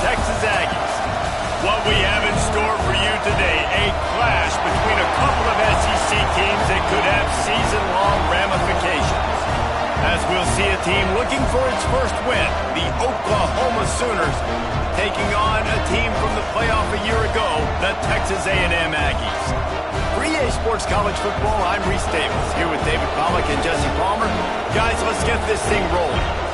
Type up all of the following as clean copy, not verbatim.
Texas Aggies. What we have in store for you today, a clash between a couple of SEC teams that could have season-long ramifications. As we'll see a team looking for its first win, the Oklahoma Sooners, taking on a team from the playoff a year ago, the Texas A&M Aggies. For EA Sports College Football, I'm Reese Davis, here with David Pollack and Jesse Palmer. Guys, let's get this thing rolling.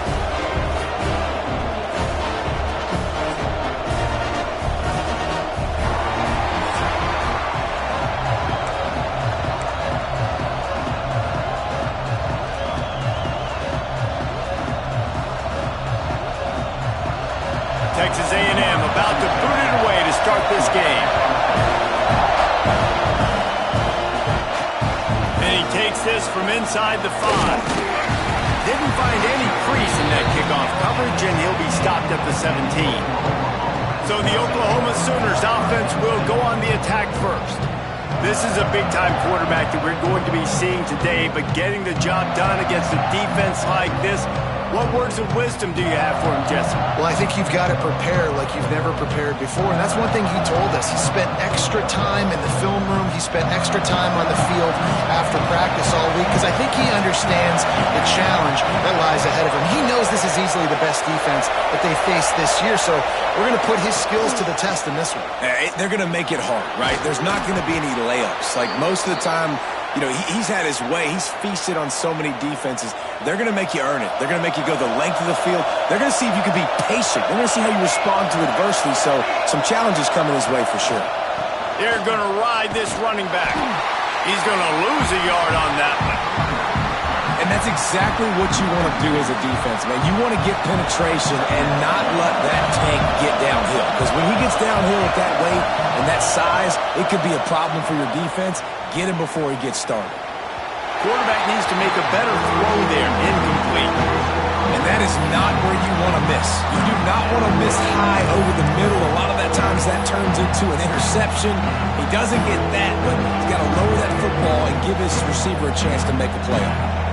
Texas A&M about to boot it away to start this game. And he takes this from inside the 5. Didn't find any crease in that kickoff coverage, and he'll be stopped at the 17. So the Oklahoma Sooners offense will go on the attack first. This is a big-time quarterback that we're going to be seeing today, but getting the job done against a defense like this, what words of wisdom do you have for him, Jesse? Well, I think you've got to prepare like you've never prepared before, and that's one thing he told us. He spent extra time in the film room. He spent extra time on the field after practice all week because I think he understands the challenge that lies ahead of him. He knows this is easily the best defense that they face this year, so we're going to put his skills to the test in this one. They're going to make it hard, right? There's not going to be any layups. Like most of the time, you know, he's had his way. He's feasted on so many defenses. They're going to make you earn it. They're going to make you go the length of the field. They're going to see if you can be patient. They're going to see how you respond to adversity. So some challenges coming his way for sure. They're going to ride this running back. He's going to lose a yard on that one. And that's exactly what you want to do as a defense, man. You want to get penetration and not let that tank get downhill. Because when he gets downhill at that weight and that size, it could be a problem for your defense. Get him before he gets started. Quarterback needs to make a better throw there, incomplete. And that is not where you want to miss. You do not want to miss high over the middle. A lot of that times that turns into an interception. He doesn't get that, but he's got to lower that football and give his receiver a chance to make a play on it.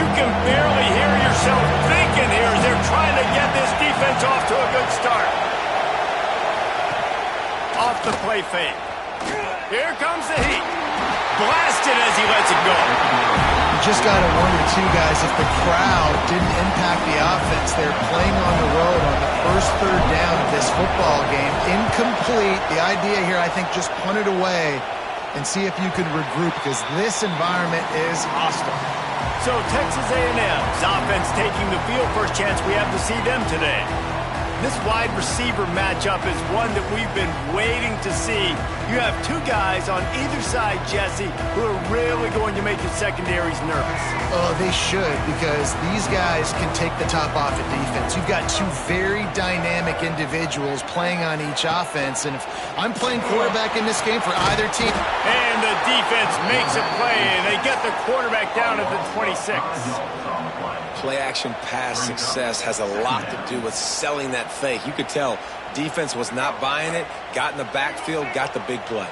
You can barely hear yourself thinking here as they're trying to get this defense off to a good start. Off the play fake. Here comes the heat. Blasted as he lets it go. You just got to wonder, too, guys, if the crowd didn't impact the offense. They're playing on the road on the first third down of this football game. Incomplete. The idea here, I think, just punt it away and see if you could regroup because this environment is hostile. So Texas A&M's offense taking the field. First chance we have to see them today. This wide receiver matchup is one that we've been waiting to see. You have two guys on either side, Jesse, who are really going to make your secondaries nervous. Oh, they should, because these guys can take the top off of defense. You've got two very dynamic individuals playing on each offense, and if I'm playing quarterback in this game for either team. And the defense makes a play, and they get the quarterback down at the 26. Play-action pass success has a lot to do with selling that fake. You could tell defense was not buying it, got in the backfield, got the big play.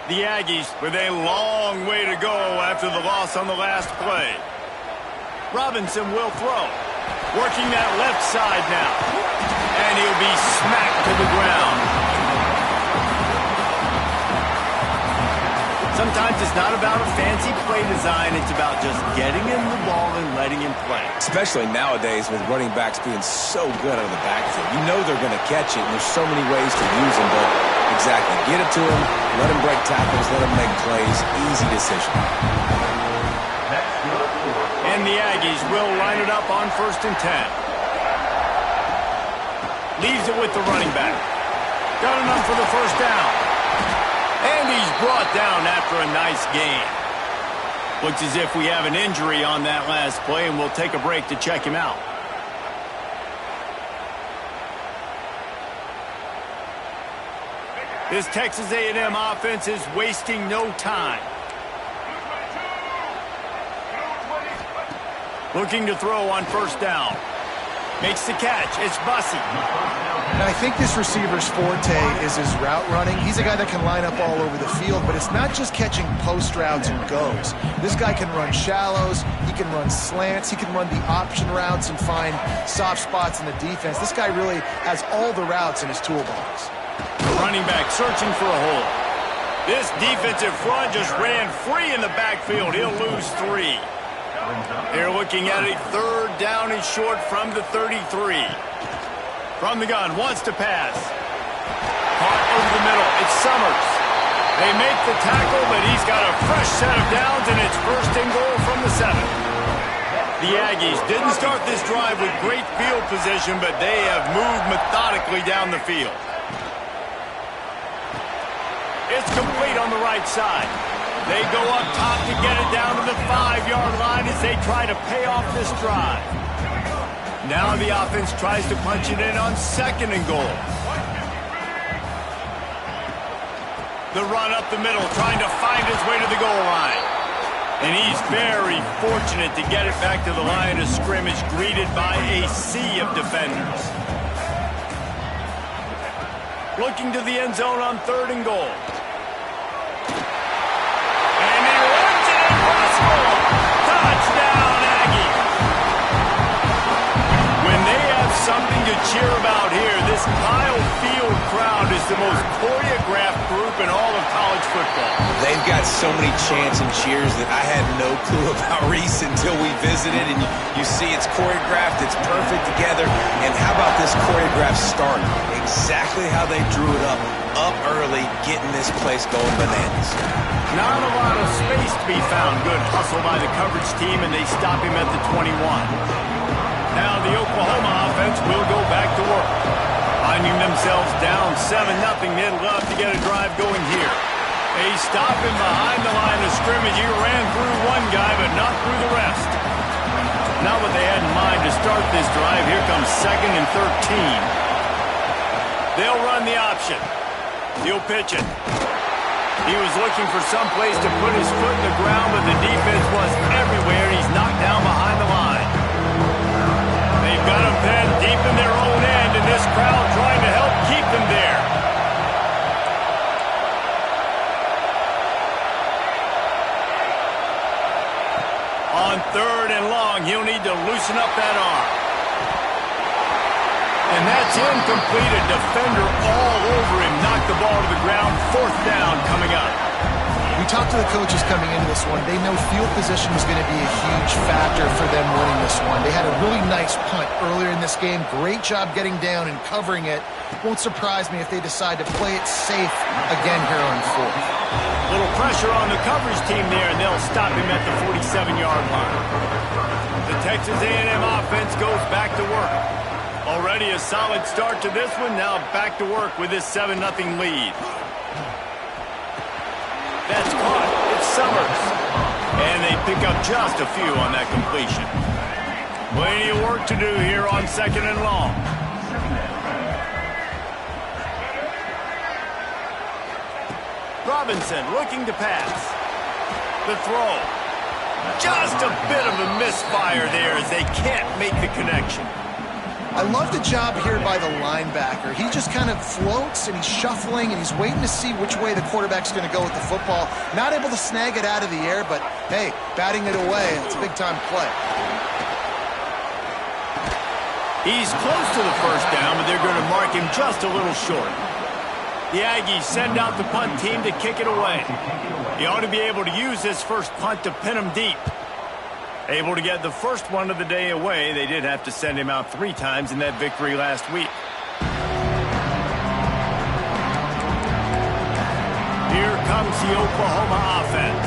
The Aggies with a long way to go after the loss on the last play. Robinson will throw. Working that left side now. And he'll be smacked to the ground. Sometimes it's not about a fancy play design. It's about just getting him the ball and letting him play. Especially nowadays with running backs being so good out of the backfield. You know they're going to catch it, and there's so many ways to use them. But exactly, get it to him, let him break tackles, let him make plays. Easy decision. And the Aggies will line it up on 1st and 10. Leaves it with the running back. Got enough for the first down. And he's brought down after a nice gain. Looks as if we have an injury on that last play, and we'll take a break to check him out. This Texas A&M offense is wasting no time. Looking to throw on 1st down. Makes the catch. It's Bussey. And I think this receiver's forte is his route running. He's a guy that can line up all over the field, but it's not just catching post routes and goes. This guy can run shallows, he can run slants, he can run the option routes and find soft spots in the defense. This guy really has all the routes in his toolbox. The running back searching for a hole. This defensive front just ran free in the backfield. He'll lose 3. They're looking at a 3rd down and short from the 33. From the gun, wants to pass. Caught over the middle. It's Summers. They make the tackle, but he's got a fresh set of downs, and it's 1st and goal from the 7. The Aggies didn't start this drive with great field position, but they have moved methodically down the field. It's complete on the right side. They go up top to get it down to the 5-yard line as they try to pay off this drive. Now the offense tries to punch it in on 2nd and goal. The run up the middle, trying to find his way to the goal line. And he's very fortunate to get it back to the line of scrimmage, greeted by a sea of defenders. Looking to the end zone on 3rd and goal. And he runs it impossible. Touchdown, Aggie. When they have something to cheer about here, this Kyle Field crowd is the most choreographed group in all of college football. They've got so many chants and cheers that I had no clue about Reese until we visited, and you see it's choreographed, it's perfect together. And how about this choreographed start? Exactly how they drew it up early, getting this place going bananas. Not a lot of space to be found. Good hustle by the coverage team, and they stop him at the 21. Now the Oklahoma offense will go back to work. Finding themselves down 7-0, they'd love to get a drive going here. They stop him behind the line of scrimmage. He ran through one guy, but not through the rest. Not what they had in mind to start this drive. Here comes 2nd and 13. They'll run the option. He'll pitch it. He was looking for some place to put his foot in the ground, but the defense was everywhere. He's knocked down behind the line. They've got him pinned deep in their own end, and this crowd trying to help keep them there. On 3rd and long, he'll need to loosen up that arm. And that's incomplete. A defender all over him. Knocked the ball to the ground. 4th down coming up. We talked to the coaches coming into this one. They know field position was going to be a huge factor for them winning this one. They had a really nice punt earlier in this game. Great job getting down and covering it. Won't surprise me if they decide to play it safe again here on 4th. Little pressure on the coverage team there, and they'll stop him at the 47-yard line. The Texas A&M offense goes back to work. Already a solid start to this one. Now back to work with this 7-0 lead. That's caught. It's Summers. And they pick up just a few on that completion. Plenty of work to do here on 2nd and long. Robinson looking to pass. The throw. Just a bit of a misfire there as they can't make the connection. I love the job here by the linebacker. He just kind of floats, and he's shuffling, and he's waiting to see which way the quarterback's going to go with the football. Not able to snag it out of the air, but, hey, batting it away, it's a big-time play. He's close to the 1st down, but they're going to mark him just a little short. The Aggies send out the punt team to kick it away. He ought to be able to use this first punt to pin him deep. Able to get the first one of the day away. They did have to send him out 3 times in that victory last week. Here comes the Oklahoma offense.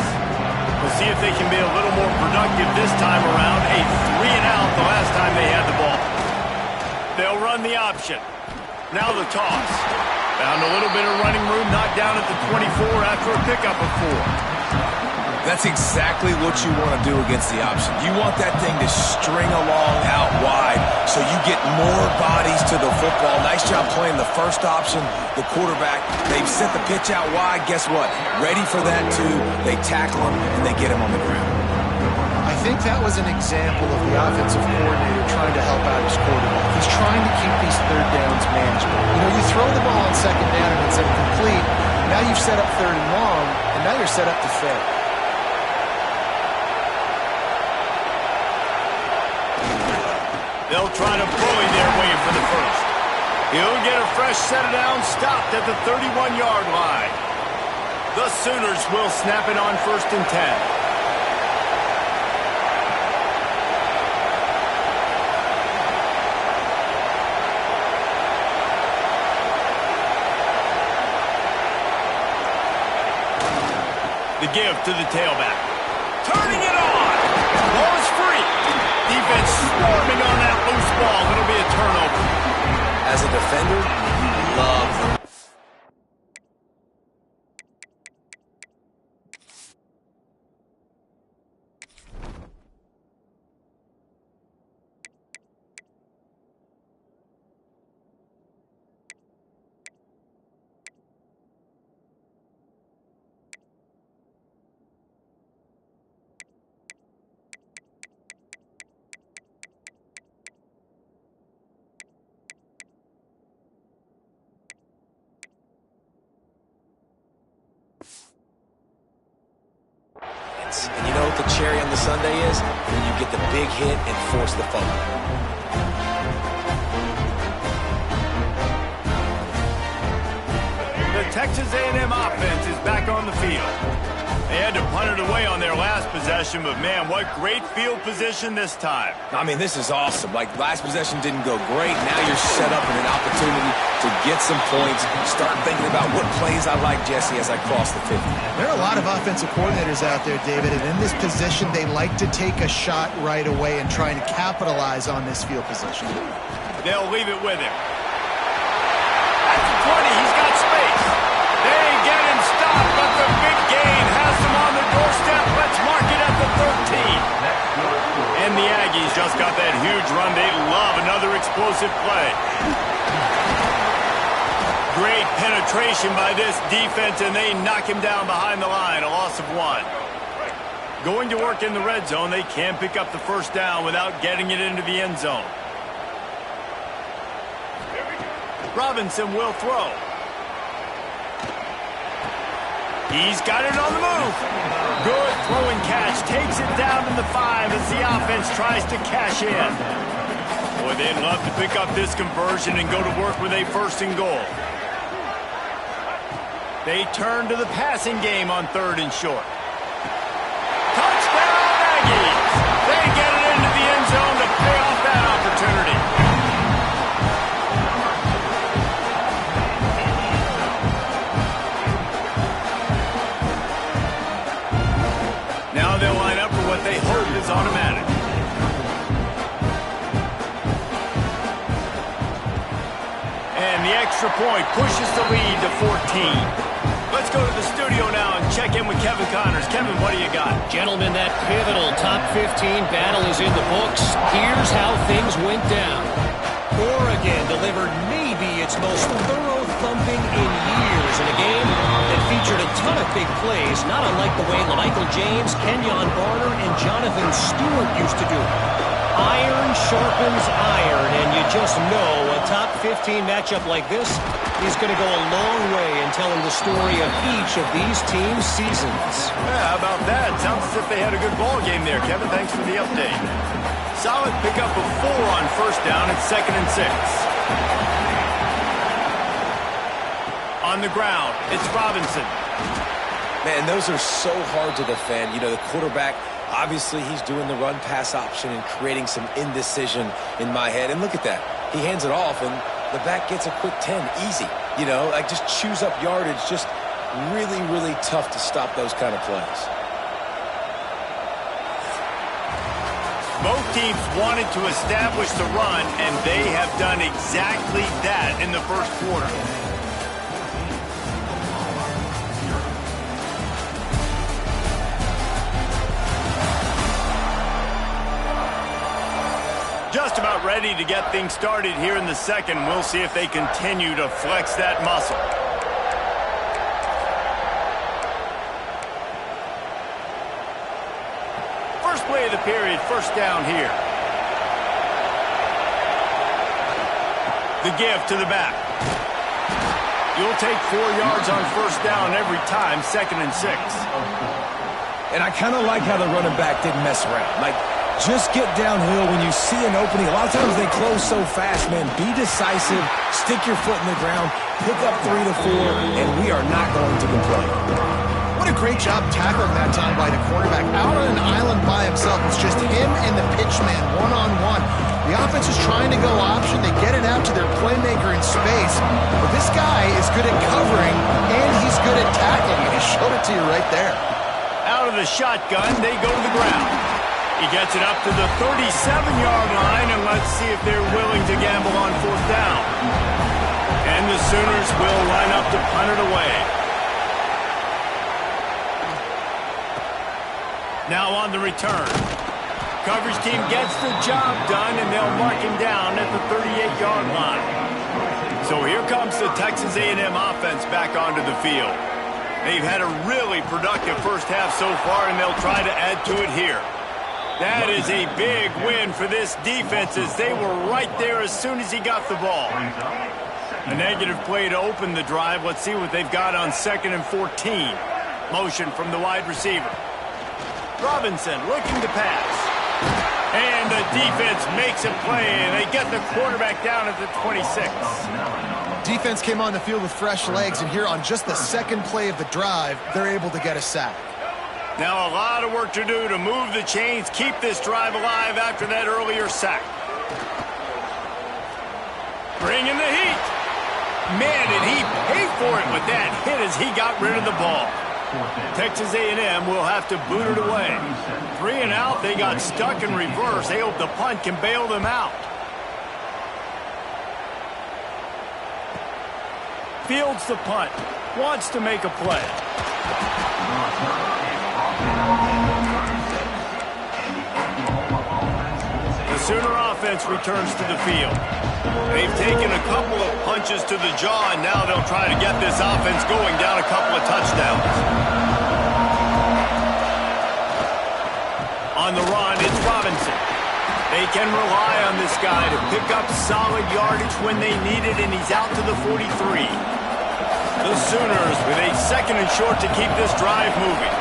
We'll see if they can be a little more productive this time around. A 3-and-out the last time they had the ball. They'll run the option. Now the toss. Found a little bit of running room, knocked down at the 24 after a pickup of 4. That's exactly what you want to do against the option. You want that thing to string along out wide so you get more bodies to the football. Nice job playing the first option, the quarterback. They've sent the pitch out wide. Guess what? Ready for that too. They tackle him, and they get him on the ground. I think that was an example of the offensive coordinator trying to help out his quarterback. He's trying to keep these third downs manageable. You know, you throw the ball on second down and it's incomplete. Now you've set up third and long, and now you're set up to fail. They'll try to bully their way for the first. He'll get a fresh set of downs stopped at the 31-yard line. The Sooners will snap it on 1st and 10. The give to the tailback. Turning it on. Ball is free. Defense swarming on that loose ball. It'll be a turnover. As a defender, love. And you know what the cherry on the sundae is? When you get the big hit and force the fumble. The Texas A&M offense is back on the field. They had to punt it away on their last possession, but man, what great field position this time. I mean, this is awesome. Like, last possession didn't go great. Now you're set up with an opportunity to get some points. Start thinking about what plays I like, Jesse, as I cross the 50. There are a lot of offensive coordinators out there, David, and in this position, they like to take a shot right away and try and capitalize on this field position. They'll leave it with him. At the 20, he's got space. They get him stopped, but the big gain has them on the doorstep. Let's mark it at the 13. And the Aggies just got that huge run. They love another explosive play. Great penetration by this defense, and they knock him down behind the line, a loss of 1. Going to work in the red zone, they can pick up the first down without getting it into the end zone. Robinson will throw. He's got it on the move. Good throw and catch. Takes it down to the 5 as the offense tries to cash in. Boy, they'd love to pick up this conversion and go to work with a 1st and goal. They turn to the passing game on 3rd and short. Touchdown, Aggies! They get it into the end zone to pay off that opportunity. Now they'll line up for what they hope is automatic. And the extra point pushes the lead to 14. Let's go to the studio now and check in with Kevin Connors. Kevin, what do you got? Gentlemen, that pivotal top 15 battle is in the books. Here's how things went down. Oregon delivered maybe its most thorough thumping in years in a game that featured a ton of big plays, not unlike the way Michael James, Kenyon Barner, and Jonathan Stewart used to do it. Iron sharpens iron, and you just know a top 15 matchup like this is going to go a long way in telling the story of each of these teams' seasons. Yeah, how about that? Sounds as if they had a good ball game there, Kevin. Thanks for the update. Solid pickup of 4 on 1st down at 2nd and 6. On the ground, it's Robinson. Man, those are so hard to defend. You know, the quarterback, obviously he's doing the run-pass option and creating some indecision in my head. And look at that. He hands it off, and the back gets a quick 10. Easy. You know, like just chews up yardage. Just really, really tough to stop those kind of plays. Both teams wanted to establish the run, and they have done exactly that in the first quarter. Just about ready to get things started here in the second. We'll see if they continue to flex that muscle. First play of the period, 1st down here. The give to the back. You'll take 4 yards on first down every time, 2nd and 6. And I kind of like how the running back didn't mess around. Like, just get downhill when you see an opening. A lot of times they close so fast, man. Be decisive, stick your foot in the ground, pick up 3 to 4, and we are not going to complain. What a great job tackling that time by the quarterback. Out on an island by himself. It's just him and the pitchman, one-on-one. The offense is trying to go option. They get it out to their playmaker in space. But this guy is good at covering, and he's good at tackling. And he showed it to you right there. Out of the shotgun, they go to the ground. He gets it up to the 37-yard line, and let's see if they're willing to gamble on 4th down. And the Sooners will line up to punt it away. Now on the return. Coverage team gets the job done, and they'll mark him down at the 38-yard line. So here comes the Texas A&M offense back onto the field. They've had a really productive first half so far, and they'll try to add to it here. That is a big win for this defense, as they were right there as soon as he got the ball. A negative play to open the drive. Let's see what they've got on 2nd and 14. Motion from the wide receiver. Robinson looking to pass. And the defense makes a play, and they get the quarterback down at the 26. Defense came on the field with fresh legs, and here on just the 2nd play of the drive, they're able to get a sack. Now a lot of work to do to move the chains, keep this drive alive after that earlier sack. Bring in the heat. Man, did he pay for it with that hit as he got rid of the ball. Texas A&M will have to boot it away. 3 and out, they got stuck in reverse. They hope the punt can bail them out. Fields the punt. Wants to make a play. The Sooner offense returns to the field. They've taken a couple of punches to the jaw, and now they'll try to get this offense going down a couple of touchdowns. On the run, it's Robinson. They can rely on this guy to pick up solid yardage when they need it, and he's out to the 43. The Sooners with a 2nd and short to keep this drive moving.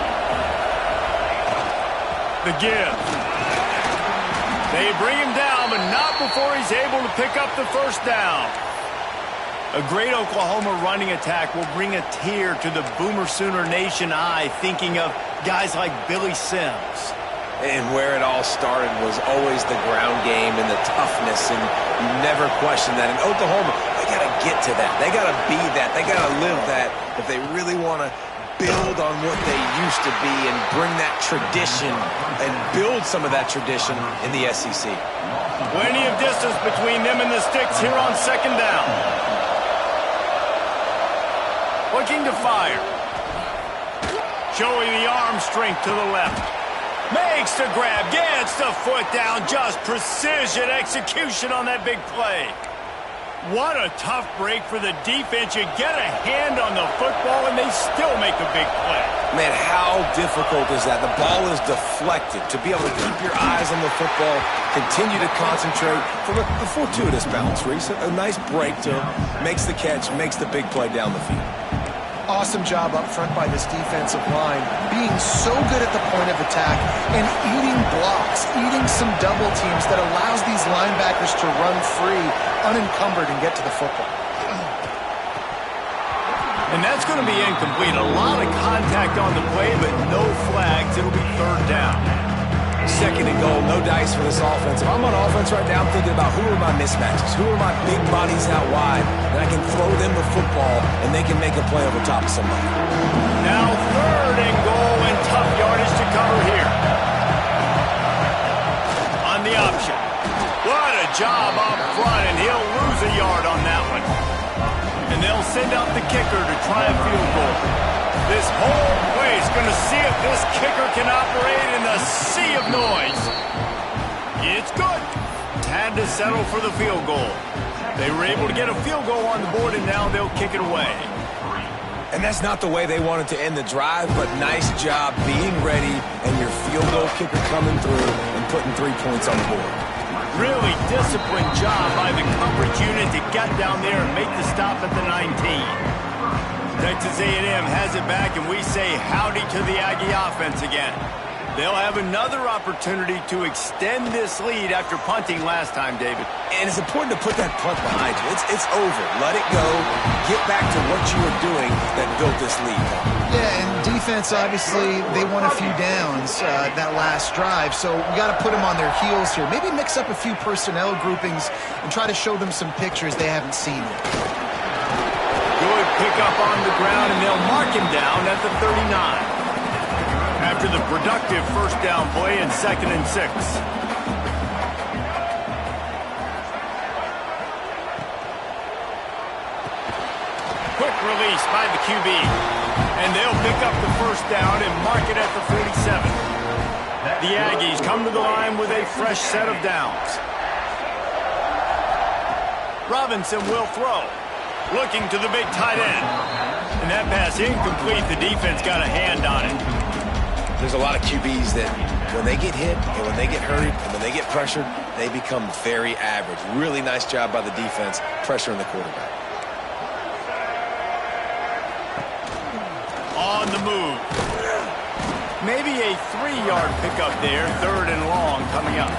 The give. They bring him down, but not before he's able to pick up the first down. A great Oklahoma running attack will bring a tear to the Boomer Sooner Nation eye, thinking of guys like Billy Sims. And where it all started was always the ground game and the toughness, and you never question that. In Oklahoma, they got to get to that. They got to be that. They got to live that if they really want to build on what they used to be and bring that tradition and build some of that tradition in the SEC. Plenty of distance between them and the sticks here on 2nd down. Looking to fire. Showing the arm strength to the left. Makes the grab, gets the foot down, just precision execution on that big play. What a tough break for the defense. You get a hand on the football, and they still make a big play. Man, how difficult is that? The ball is deflected. To be able to keep your eyes on the football, continue to concentrate from a fortuitous bounce, Reese. A nice break to him, makes the catch, makes the big play down the field. Awesome job up front by this defensive line, being so good at the point of attack and eating blocks, eating some double teams that allows these linebackers to run free, unencumbered, and get to the football. And that's going to be incomplete. A lot of contact on the play, but no flags. It'll be 3rd down. 2nd and goal, no dice for this offense. If I'm on offense right now, I'm thinking about who are my mismatches, who are my big bodies out wide, and I can throw them the football, and they can make a play over top of somebody. Now 3rd and goal, and tough yardage to cover here. On the option. What a job up front, and he'll lose a yard on that one. And they'll send out the kicker to try a field goal. This whole place going to see if this kicker can operate in the sea of noise. It's good. Had to settle for the field goal. They were able to get a field goal on the board, and now they'll kick it away. And that's not the way they wanted to end the drive, but nice job being ready and your field goal kicker coming through and putting 3 points on the board. Really disciplined job by the coverage unit to get down there and make the stop at the 19. Texas A&M has it back, and we say howdy to the Aggie offense again. They'll have another opportunity to extend this lead after punting last time, David. And it's important to put that punt behind you. It's over. Let it go. Get back to what you were doing that built this lead. Yeah, and defense, obviously, they won a few downs that last drive, so we got to put them on their heels here. Maybe mix up a few personnel groupings and try to show them some pictures they haven't seen yet. Good pickup on the ground, and they'll mark him down at the 39. After the productive first down play and 2nd and 6. Quick release by the QB. And they'll pick up the first down and mark it at the 47. The Aggies come to the line with a fresh set of downs. Robinson will throw. Looking to the big tight end. And that pass incomplete. The defense got a hand on it. There's a lot of QBs that when they get hit and when they get hurried and when they get pressured, they become very average. Really nice job by the defense pressuring the quarterback. On the move. Maybe a 3-yard pickup there. 3rd and long coming up.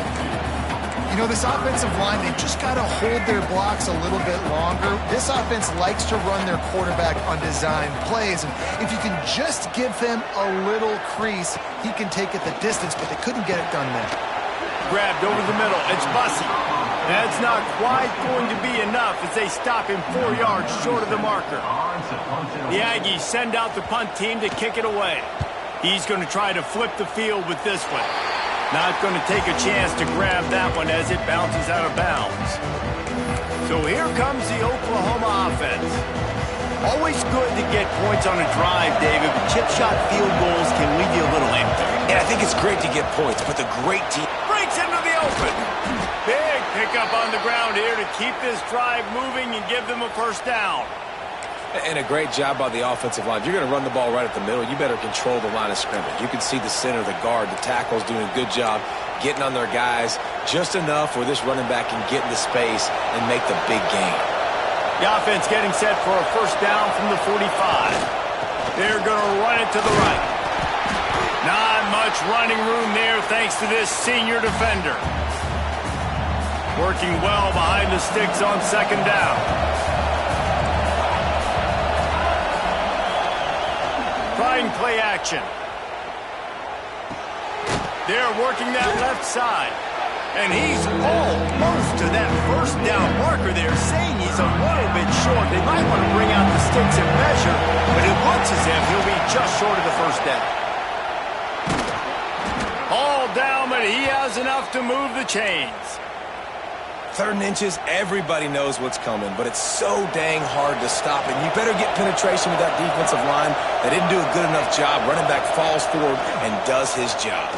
You know, this offensive line, they've just got to hold their blocks a little bit longer. This offense likes to run their quarterback on designed plays, and if you can just give him a little crease, he can take it the distance, but they couldn't get it done there. Grabbed over the middle. It's Bussey. That's not quite going to be enough as they stop him 4 yards short of the marker. The Aggies send out the punt team to kick it away. He's going to try to flip the field with this one. Not going to take a chance to grab that one as it bounces out of bounds. So here comes the Oklahoma offense. Always good to get points on a drive, David, but chip shot field goals can leave you a little empty. And I think it's great to get points, but the great team Breaks into the open. Big pickup on the ground here to keep this drive moving and give them a first down. and a great job by the offensive line. If you're going to run the ball right at the middle, you better control the line of scrimmage. You can see the center, the guard, the tackles doing a good job getting on their guys just enough where this running back can get into space and make the big gain. The offense getting set for a first down from the 45. They're going to run it to the right. Not much running room there thanks to this senior defender. Working well behind the sticks on second down. Trying play action. They're working that left side. And he's almost to that first down marker there, saying he's a little bit short. They might want to bring out the sticks and measure, but it looks as if he'll be just short of the first down. All down, but he has enough to move the chains. 3rd and inches, everybody knows what's coming, but it's so dang hard to stop it. You better get penetration with that defensive line. They didn't do a good enough job. Running back falls forward and does his job.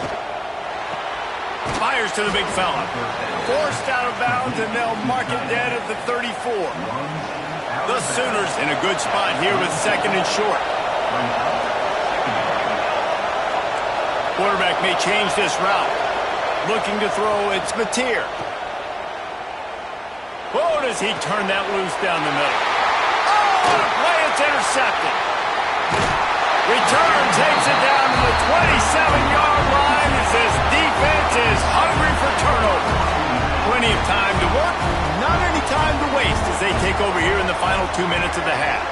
Fires to the big fella. Forced out of bounds, and they'll mark it dead at the 34. The Sooners in a good spot here with second and short. Quarterback may change this route. Looking to throw, it's Mateer. Oh, does he turn that loose down the middle? Oh, what a play, it's intercepted. Return takes it down to the 27-yard line as this defense is hungry for turnover. Plenty of time to work, not any time to waste as they take over here in the final 2 minutes of the half.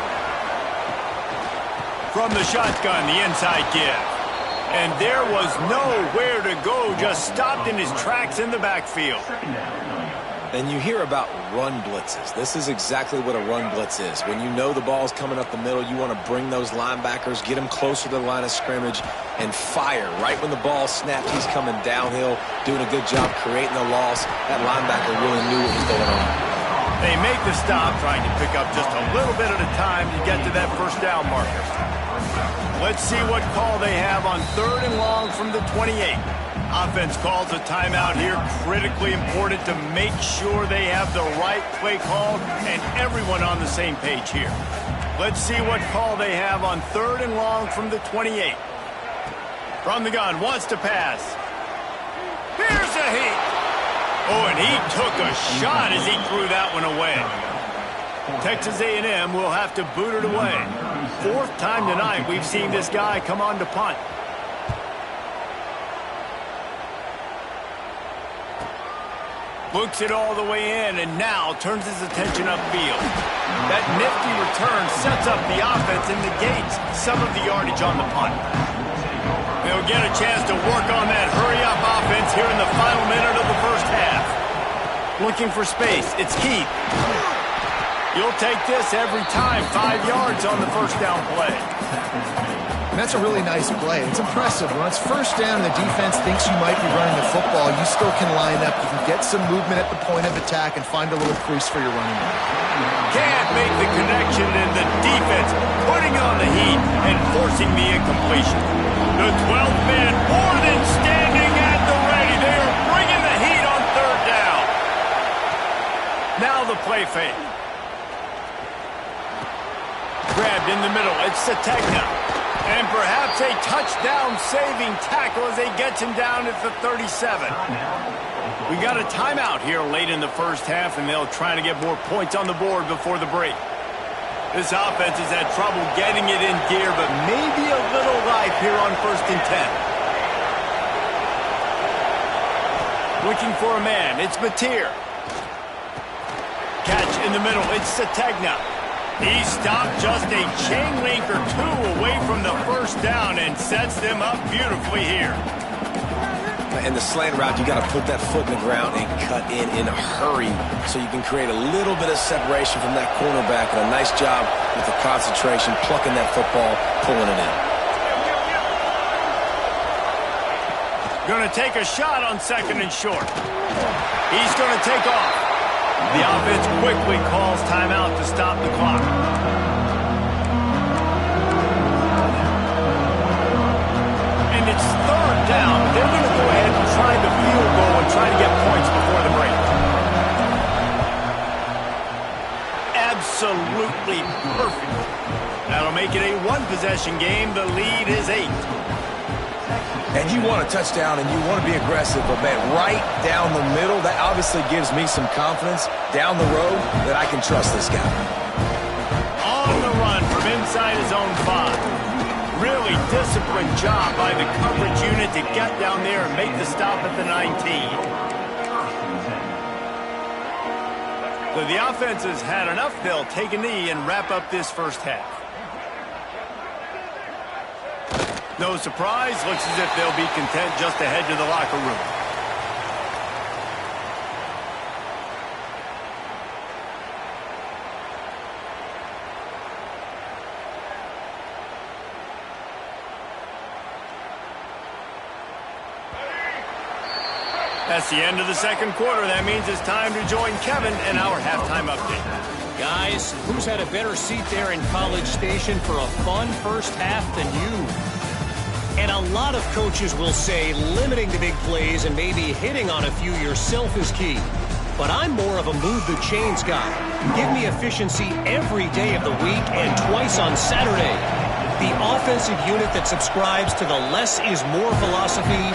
From the shotgun, the inside give. And there was nowhere to go, just stopped in his tracks in the backfield. And you hear about run blitzes. This is exactly what a run blitz is. When you know the ball's coming up the middle, you want to bring those linebackers, get them closer to the line of scrimmage, and fire. Right when the ball snapped, he's coming downhill, doing a good job creating the loss. That linebacker really knew what was going on. They make the stop, trying to pick up just a little bit at a time to get to that first down marker. Let's see what call they have on 3rd and long from the 28. Offense calls a timeout here, critically important to make sure they have the right play called and everyone on the same page here. Let's see what call they have on 3rd and long from the 28. From the gun, wants to pass. Here's a heat. Oh, and he took a shot as he threw that one away. Texas A&M will have to boot it away. Fourth time tonight we've seen this guy come on to punt. Looks it all the way in and now turns his attention upfield. That nifty return sets up the offense and negates some of the yardage on the punt. They'll get a chance to work on that hurry-up offense here in the final minute of the first half. Looking for space. It's Keith. You'll take this every time. 5 yards on the first down play. And that's a really nice play. It's impressive. When it's first down, the defense thinks you might be running the football. You still can line up. You can get some movement at the point of attack and find a little crease for your running back. Can't make the connection, and the defense putting on the heat and forcing the incompletion. The 12th man more than standing at the ready. They are bringing the heat on third down. Now the play fake. Grabbed in the middle. It's Sategna. And perhaps a touchdown-saving tackle as they gets him down at the 37. We got a timeout here late in the first half, and they'll try to get more points on the board before the break. This offense has had trouble getting it in gear, but maybe a little life here on 1st and 10. Looking for a man. It's Mateer. Catch in the middle. It's Sategna. He stopped just a chain link or two away from the first down and sets them up beautifully here. In the slant route, you got to put that foot in the ground and cut in a hurry so you can create a little bit of separation from that cornerback. And a nice job with the concentration, plucking that football, pulling it in. Going to take a shot on 2nd and short. He's going to take off. The offense quickly calls timeout to stop the clock. And it's third down. They're going to go ahead and try the field goal and try to get points before the break. Absolutely perfect. That'll make it a one-possession game. The lead is 8. And you want a touchdown and you want to be aggressive, but man, right down the middle, that obviously gives me some confidence down the road that I can trust this guy. On the run from inside his own 5. Really disciplined job by the coverage unit to get down there and make the stop at the 19. So the offense has had enough. They'll take a knee and wrap up this first half. No surprise, looks as if they'll be content just to head to the locker room. That's the end of the second quarter. That means it's time to join Kevin in our halftime update. Guys, who's had a better seat there in College Station for a fun first half than you? And a lot of coaches will say limiting the big plays and maybe hitting on a few yourself is key. But I'm more of a move the chains guy. Give me efficiency every day of the week and twice on Saturday. The offensive unit that subscribes to the less is more philosophy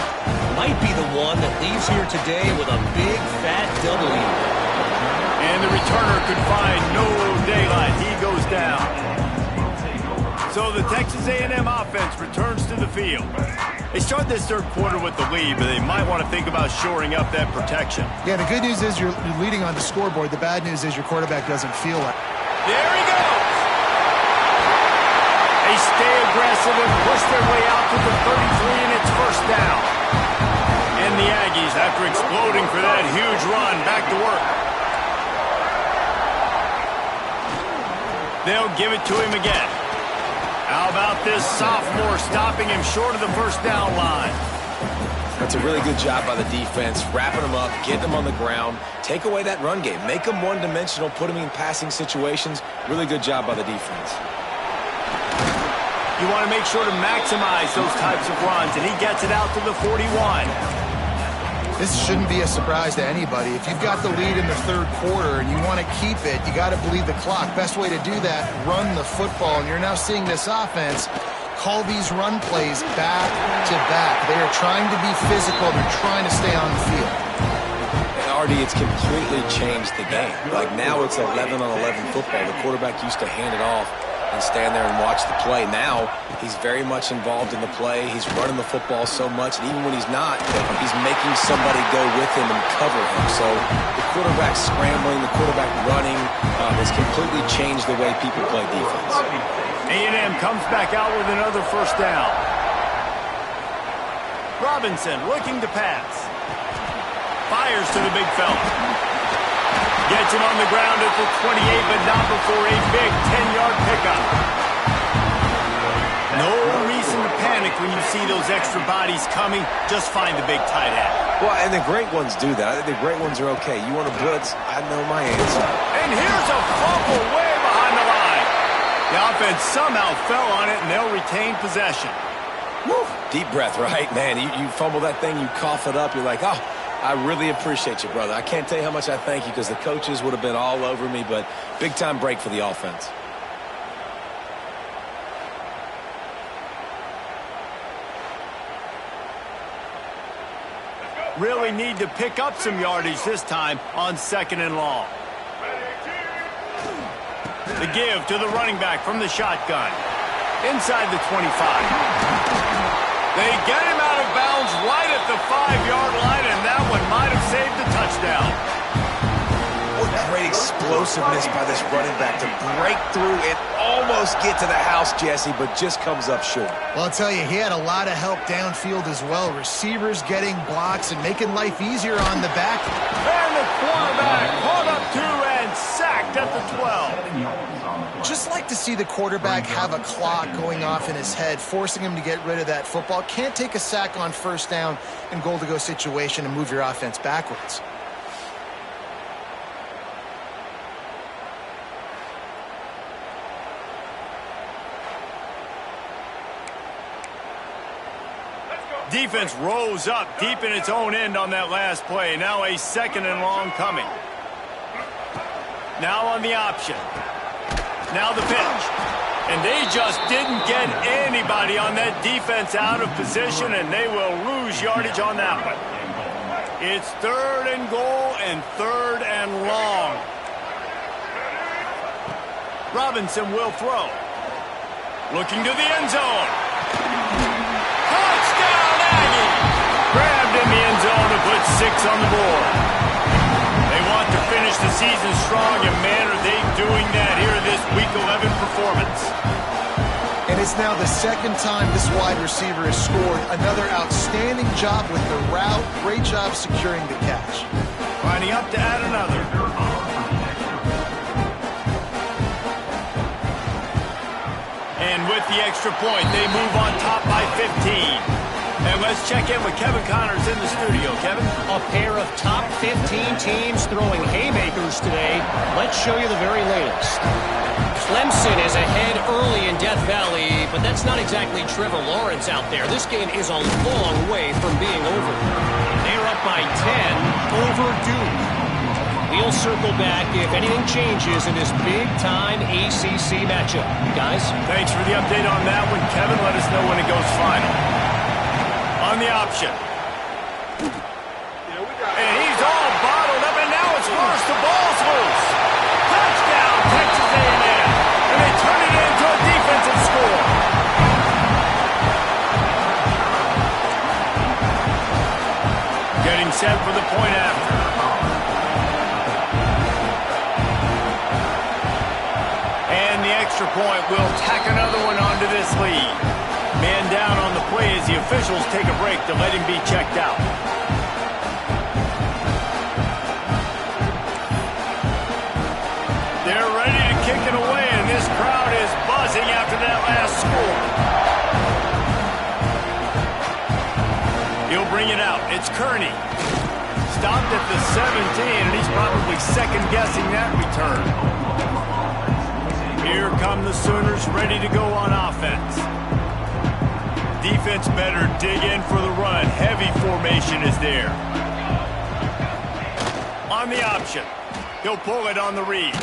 might be the one that leaves here today with a big fat W. And the returner could find no daylight. He goes down. So the Texas A&M offense returns to the field. They start this third quarter with the lead, but they might want to think about shoring up that protection. Yeah, the good news is you're leading on the scoreboard. The bad news is your quarterback doesn't feel it. There he goes! They stay aggressive and push their way out to the 33, and it's first down. And the Aggies, after exploding for that huge run, back to work. They'll give it to him again. How about this sophomore stopping him short of the first down line? That's a really good job by the defense, wrapping them up, getting them on the ground, take away that run game, make them one-dimensional, put them in passing situations. Really good job by the defense. You want to make sure to maximize those types of runs, and he gets it out to the 41. This shouldn't be a surprise to anybody. If you've got the lead in the third quarter and you want to keep it, you got to bleed the clock. Best way to do that, run the football. And you're now seeing this offense call these run plays back to back. They are trying to be physical. They're trying to stay on the field. And RD, it's completely changed the game. Like now it's 11 on 11 football. The quarterback used to hand it off and stand there and watch the play. Now he's very much involved in the play. He's running the football so much, and even when he's not, he's making somebody go with him and cover him. So the quarterback scrambling, the quarterback running has completely changed the way people play defense. A&M comes back out with another first down. Robinson looking to pass. Fires to the big fella. Gets him on the ground at the 28, but not before a big 10-yard pickup. No reason to panic when you see those extra bodies coming. Just find the big tight end. Well, and the great ones do that. I think the great ones are okay. You want to blitz? I know my answer. And here's a fumble way behind the line. The offense somehow fell on it, and they'll retain possession. Woo. Deep breath, right? Man, you fumble that thing, you cough it up, you're like, oh, I really appreciate you, brother. I can't tell you how much I thank you because the coaches would have been all over me, but big-time break for the offense. Really need to pick up some yardage this time on 2nd and long. The give to the running back from the shotgun. Inside the 25. They get him out of bounds right at the 5-yard line, and that one might have saved the touchdown. What great explosiveness by this running back to break through and almost get to the house, Jesse, but just comes up short. Well, I'll tell you, he had a lot of help downfield as well. Receivers getting blocks and making life easier on the back. And the quarterback caught up to and sacked at the 12. Just like to see the quarterback have a clock going off in his head, forcing him to get rid of that football. Can't take a sack on first down and goal-to-go situation and move your offense backwards. Defense rose up deep in its own end on that last play. Now a 2nd and long coming. Now on the option. Now the pitch. And they just didn't get anybody on that defense out of position, and they will lose yardage on that one. It's 3rd and goal and 3rd and long. Robinson will throw. Looking to the end zone. Touchdown, Aggie! Grabbed in the end zone to put 6 on the board. They want to finish the season strong, and man, are they doing that here in this Week 11 performance. And it's now the 2nd time this wide receiver has scored. Another outstanding job with the route. Great job securing the catch. Lining up to add another. And with the extra point, they move on top by 15. And let's check in with Kevin Connors in the studio. Kevin? A pair of top 15 teams throwing haymakers today. Let's show you the very latest. Clemson is ahead early in Death Valley, but that's not exactly Trevor Lawrence out there. This game is a long way from being over. They're up by 10 over Duke. We'll circle back if anything changes in this big-time ACC matchup. Guys? Thanks for the update on that one, Kevin. Let us know when it goes final. On the option. And he's all bottled up, and now it's worse. The ball's loose. Touchdown, Texas A&M. And they turn it into a defensive score. Getting set for the point after. And the extra point will tack another one onto this lead. Man down on the play as the officials take a break to let him be checked out. They're ready to kick it away, and this crowd is buzzing after that last score. He'll bring it out. It's Kearney. Stopped at the 17, and he's probably second-guessing that return. Here come the Sooners ready to go on offense. Defense better dig in for the run. Heavy formation is there. On the option. He'll pull it on the read.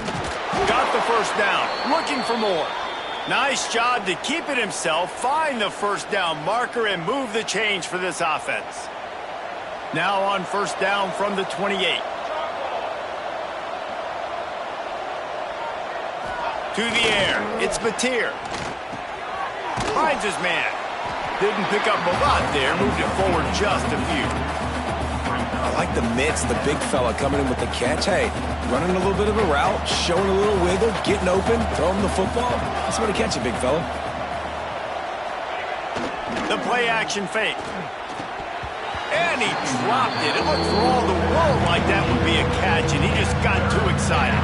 Got the first down. Looking for more. Nice job to keep it himself, find the first down marker, and move the change for this offense. Now on first down from the 28. To the air. It's Batir. Finds his man. Didn't pick up a lot there. Moved it forward just a few. I like the mitts, the big fella coming in with the catch. Hey, running a little bit of a route, showing a little wiggle, getting open, throwing the football. That's what to catch it, big fella. The play action fake. And he dropped it. It looked for all the world like that would be a catch, and he just got too excited.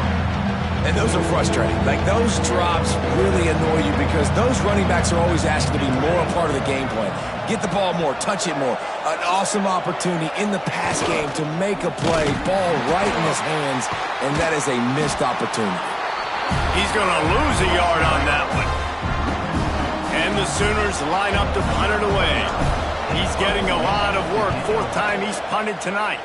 And those are frustrating. Like, those drops really annoy you because those running backs are always asking to be more a part of the game plan. Get the ball more, touch it more. An awesome opportunity in the pass game to make a play, ball right in his hands, and that is a missed opportunity. He's going to lose a yard on that one. And the Sooners line up to punt it away. He's getting a lot of work. Fourth time he's punted tonight.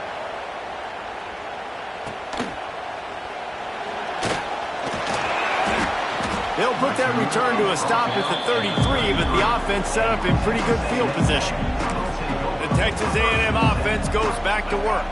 They'll put that return to a stop at the 33, but the offense set up in pretty good field position. The Texas A&M offense goes back to work.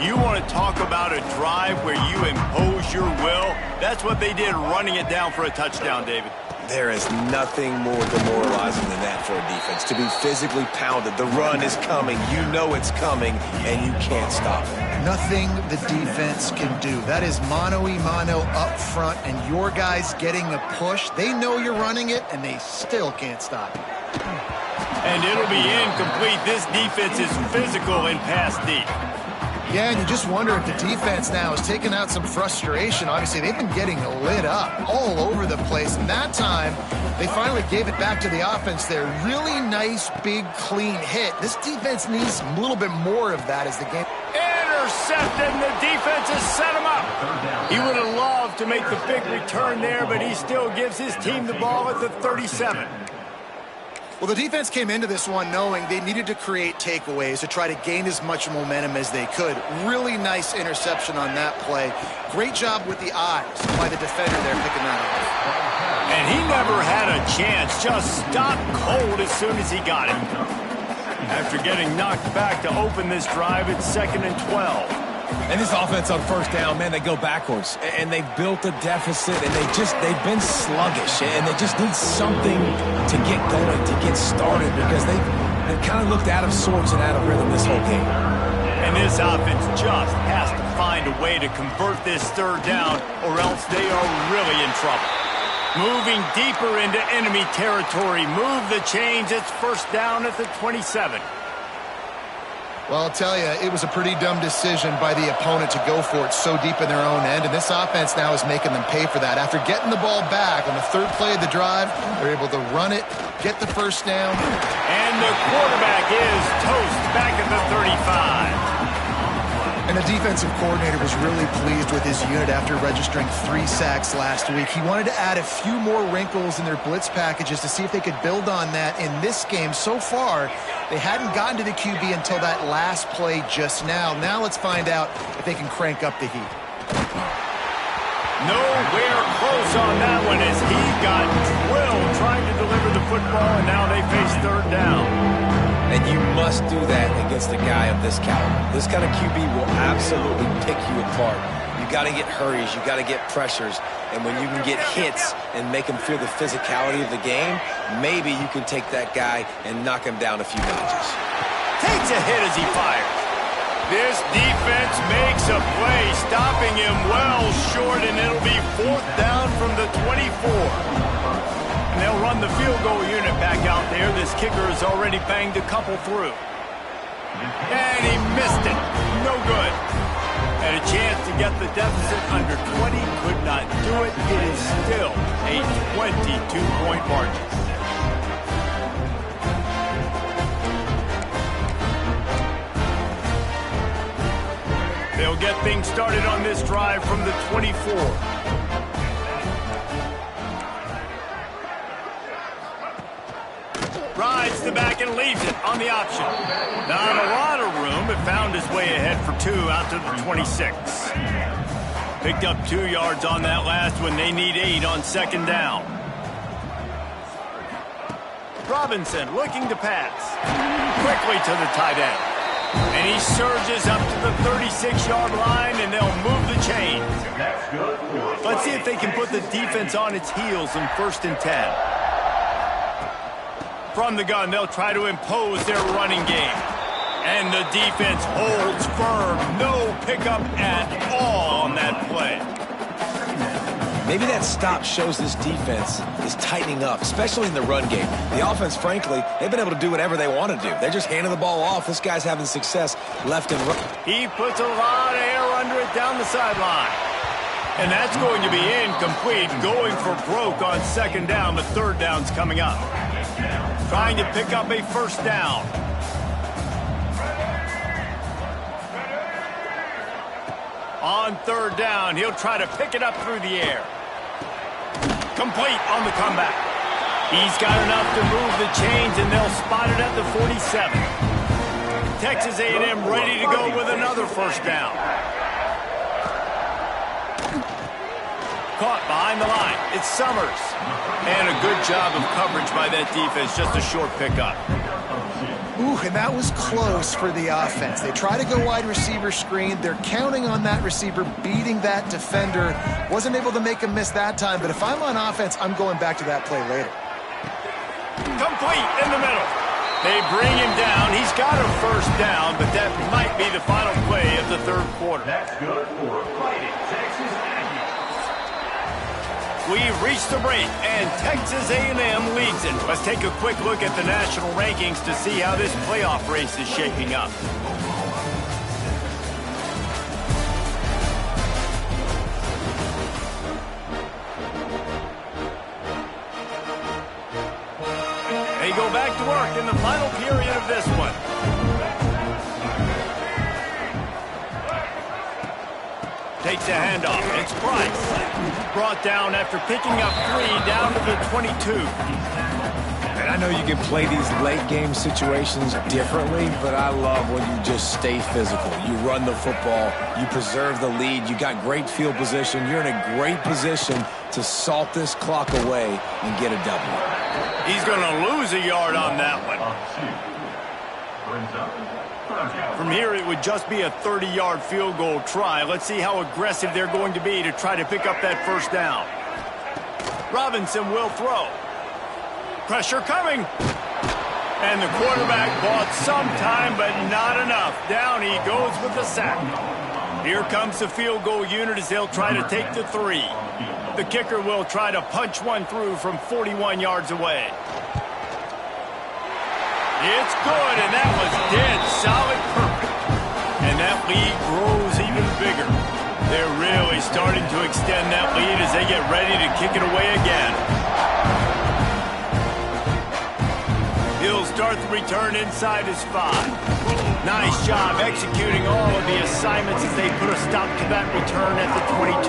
You want to talk about a drive where you impose your will? That's what they did, running it down for a touchdown, David. There is nothing more demoralizing than that for a defense. To be physically pounded. The run is coming. You know it's coming, and you can't stop it. Nothing the defense can do. That is mano-a-mano up front, and your guys getting a push. They know you're running it, and they still can't stop it. And it'll be incomplete. This defense is physical and pass deep. Yeah, and you just wonder if the defense now is taking out some frustration. Obviously, they've been getting lit up all over the place. And that time, they finally gave it back to the offense there. Really nice, big, clean hit. This defense needs a little bit more of that as the game. Intercepted, and the defense has set him up. He would have loved to make the big return there, but he still gives his team the ball at the 37. Well, the defense came into this one knowing they needed to create takeaways to try to gain as much momentum as they could. Really nice interception on that play. Great job with the eyes by the defender there picking that up. And he never had a chance. Just stopped cold as soon as he got it. After getting knocked back to open this drive, it's 2nd and 12. And this offense on first down, man, they go backwards. And they've built a deficit, and they've been sluggish. And they just need something to get going, to get started, because they've kind of looked out of sorts and out of rhythm this whole game. And this offense just has to find a way to convert this third down, or else they are really in trouble. Moving deeper into enemy territory. Move the chains. It's first down at the 27. Well, I'll tell you, it was a pretty dumb decision by the opponent to go for it so deep in their own end, and this offense now is making them pay for that. After getting the ball back on the third play of the drive, they're able to run it, get the first down. And the quarterback is toast back at the 35. And the defensive coordinator was really pleased with his unit after registering 3 sacks last week. He wanted to add a few more wrinkles in their blitz packages to see if they could build on that in this game. So far, they hadn't gotten to the QB until that last play just now. Now let's find out if they can crank up the heat. Nowhere close on that one as he got drilled trying to deliver the football, and now they face third down. And you must do that against a guy of this caliber. This kind of QB will absolutely pick you apart. You got to get hurries, you got to get pressures, and when you can get hits and make him feel the physicality of the game, maybe you can take that guy and knock him down a few notches. Takes a hit as he fires. This defense makes a play, stopping him well short, and it'll be fourth down from the 24. And they'll run the field goal unit back out there. This kicker has already banged a couple through. And he missed it. No good. Had a chance to get the deficit under 20. Could not do it. It is still a 22-point margin. They'll get things started on this drive from the 24. Rides the back and leaves it on the option. Not a lot of room, but found his way ahead for 2 out to the 26. Picked up 2 yards on that last one. They need 8 on second down. Robinson looking to pass. Quickly to the tight end. And he surges up to the 36-yard line, and they'll move the chains. Let's see if they can put the defense on its heels in 1st and 10. From the gun, they'll try to impose their running game. And the defense holds firm. No pickup at all on that play. Maybe that stop shows this defense is tightening up, especially in the run game. The offense, frankly, they've been able to do whatever they want to do. They're just handing the ball off. This guy's having success left and right. He puts a lot of air under it down the sideline. And that's going to be incomplete, going for broke on 2nd down, but 3rd down's coming up. Trying to pick up a 1st down. On 3rd down, he'll try to pick it up through the air. Complete on the comeback. He's got enough to move the chains, and they'll spot it at the 47. Texas A&M ready to go with another 1st down. Caught behind the line. It's Summers. And a good job of coverage by that defense. Just a short pickup. Ooh, and that was close for the offense. They try to go wide receiver screen. They're counting on that receiver beating that defender. Wasn't able to make him miss that time, but if I'm on offense, I'm going back to that play later. Complete in the middle. They bring him down. He's got a 1st down, but that might be the final play of the 3rd quarter. That's good for Fighting Texas Aggies. We've reached the break, and Texas A&M leads it. Let's take a quick look at the national rankings to see how this playoff race is shaping up. They go back to work in the final period of this one. Takes a handoff. It's Price. Brought down after picking up 3 down to the 22. And I know you can play these late game situations differently, but I love when you just stay physical. You run the football, you preserve the lead, you got great field position, you're in a great position to salt this clock away and get a W. He's going to lose a yard on that one. From here, it would just be a 30-yard field goal try. Let's see how aggressive they're going to be to try to pick up that 1st down. Robinson will throw. Pressure coming. And the quarterback bought some time, but not enough. Down he goes with the sack. Here comes the field goal unit as they'll try to take the 3. The kicker will try to punch one through from 41 yards away. It's good, and that was dead solid perfect. And that lead grows even bigger. They're really starting to extend that lead as they get ready to kick it away again. He'll start the return inside his 5. Nice job executing all of the assignments as they put a stop to that return at the 22.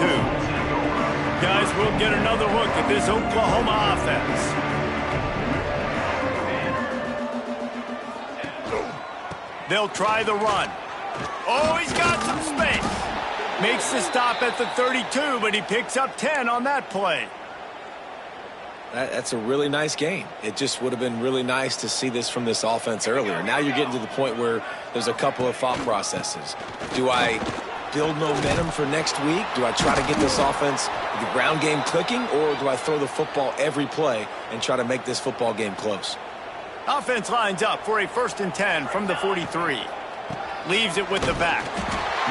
Guys, we'll get another look at this Oklahoma offense. They'll try the run. Oh, he's got some space. Makes the stop at the 32, but he picks up 10 on that play. That's a really nice game. It just would have been really nice to see this from this offense earlier. Now you're getting to the point where there's a couple of thought processes. Do I build momentum for next week? Do I try to get this offense, the ground game clicking, or do I throw the football every play and try to make this football game close? Offense lines up for a 1st and 10 from the 43. Leaves it with the back.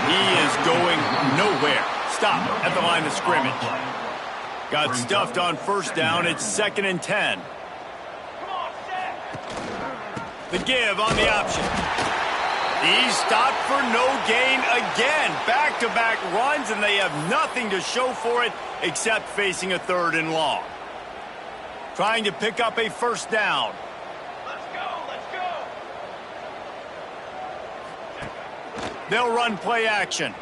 He is going nowhere. Stop at the line of scrimmage. Got stuffed on 1st down. It's 2nd and 10. The give on the option. He's stopped for no gain again. Back-to-back runs, and they have nothing to show for it except facing a 3rd and long. Trying to pick up a 1st down. They'll run play action.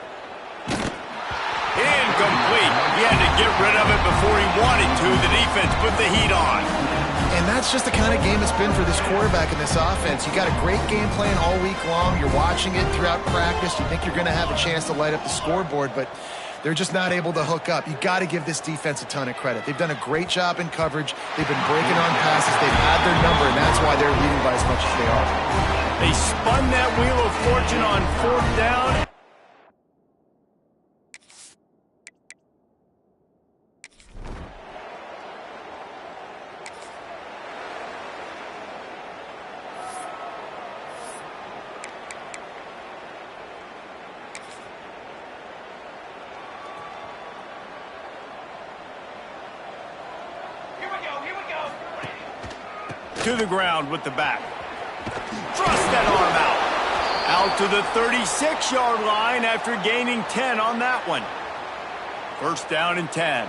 Incomplete. He had to get rid of it before he wanted to. The defense put the heat on. And that's just the kind of game it's been for this quarterback and this offense. You got a great game plan all week long. You're watching it throughout practice. You think you're going to have a chance to light up the scoreboard, but they're just not able to hook up. You got to give this defense a ton of credit. They've done a great job in coverage. They've been breaking on passes. They've had their number, and that's why they're leading by as much as they are. They spun that wheel of fortune on 4th down. To the ground with the back. Thrust that arm out. Out to the 36-yard line after gaining 10 on that one. First down and 10.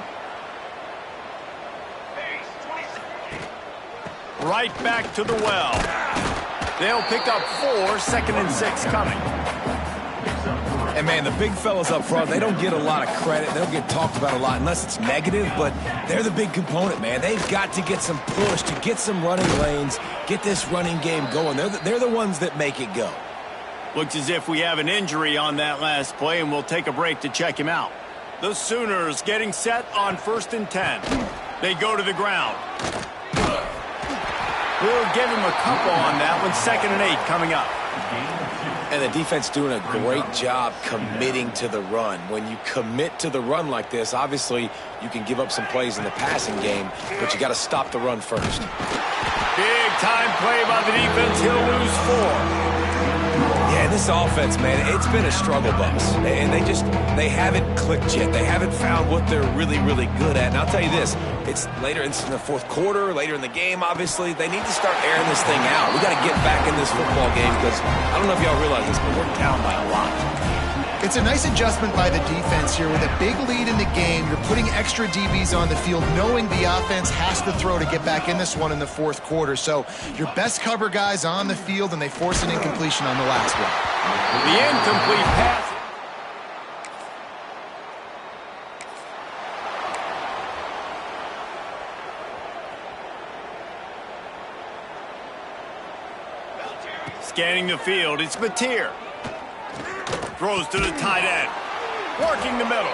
Right back to the well. They'll pick up 4, 2nd and 6 coming. And, man, the big fellas up front, they don't get a lot of credit. They don't get talked about a lot unless it's negative, but they're the big component, man. They've got to get some push, to get some running lanes, get this running game going. They're the ones that make it go. Looks as if we have an injury on that last play, and we'll take a break to check him out. The Sooners getting set on 1st and 10. They go to the ground. We'll give him a couple on that one. 2nd and 8 coming up. And the defense doing a great job committing to the run. When you commit to the run like this, obviously you can give up some plays in the passing game, but you got to stop the run first. Big time play by the defense. He'll lose 4. Yeah, this offense, man, it's been a struggle bus. And they haven't clicked yet. They haven't found what they're really, really good at. And I'll tell you this, it's later in the 4th quarter, later in the game, obviously. They need to start airing this thing out. We got to get back in this football game because I don't know if y'all realize this, but we're down by a lot. It's a nice adjustment by the defense here. With a big lead in the game, you're putting extra DBs on the field, knowing the offense has to throw to get back in this one in the 4th quarter. So your best cover guys on the field, and they force an incompletion on the last one. The incomplete pass. Scanning the field, it's Mateer. Throws to the tight end. Working the middle.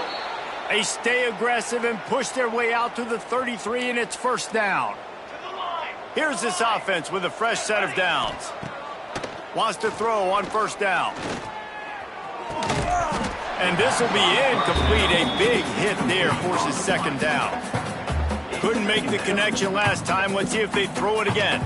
They stay aggressive and push their way out to the 33, and it's 1st down. Here's this offense with a fresh set of downs. Wants to throw on 1st down. And this will be incomplete. A big hit there forces 2nd down. Couldn't make the connection last time. Let's see if they throw it again.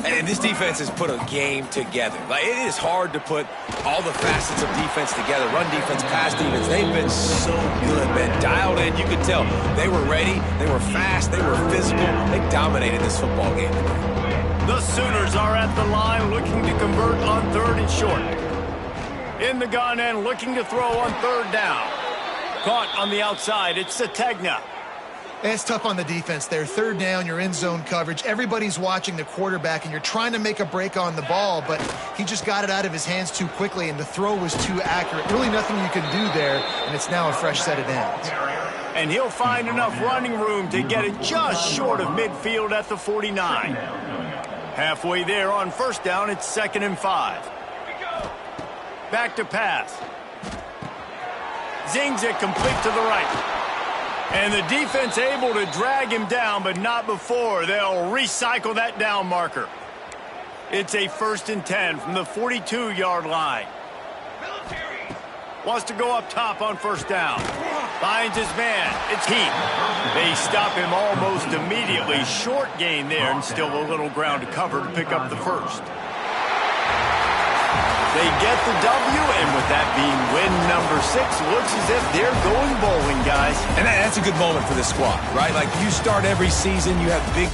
And this defense has put a game together. Like, it is hard to put all the facets of defense together. Run defense, pass defense. They've been so good, man. Dialed in, you could tell. They were ready. They were fast. They were physical. They dominated this football game today. The Sooners are at the line looking to convert on 3rd and short. In the gun and looking to throw on 3rd down. Caught on the outside. It's Sategna. It's tough on the defense there. 3rd down, you're in zone coverage. Everybody's watching the quarterback, and you're trying to make a break on the ball, but he just got it out of his hands too quickly, and the throw was too accurate. Really nothing you can do there, and it's now a fresh set of downs. And he'll find enough running room to get it just short of midfield at the 49. Halfway there on 1st down, it's 2nd and 5. Back to pass. Zings it complete to the right. And the defense able to drag him down, but not before. They'll recycle that down marker. It's a 1st and 10 from the 42-yard line. Wants to go up top on 1st down. Finds his man. It's Heat. They stop him almost immediately. Short gain there, and still a little ground to cover to pick up the 1st. They get the W, and with that being win number 6, looks as if they're going bowling, guys. And that's a good moment for this squad, right? Like, you start every season, you have big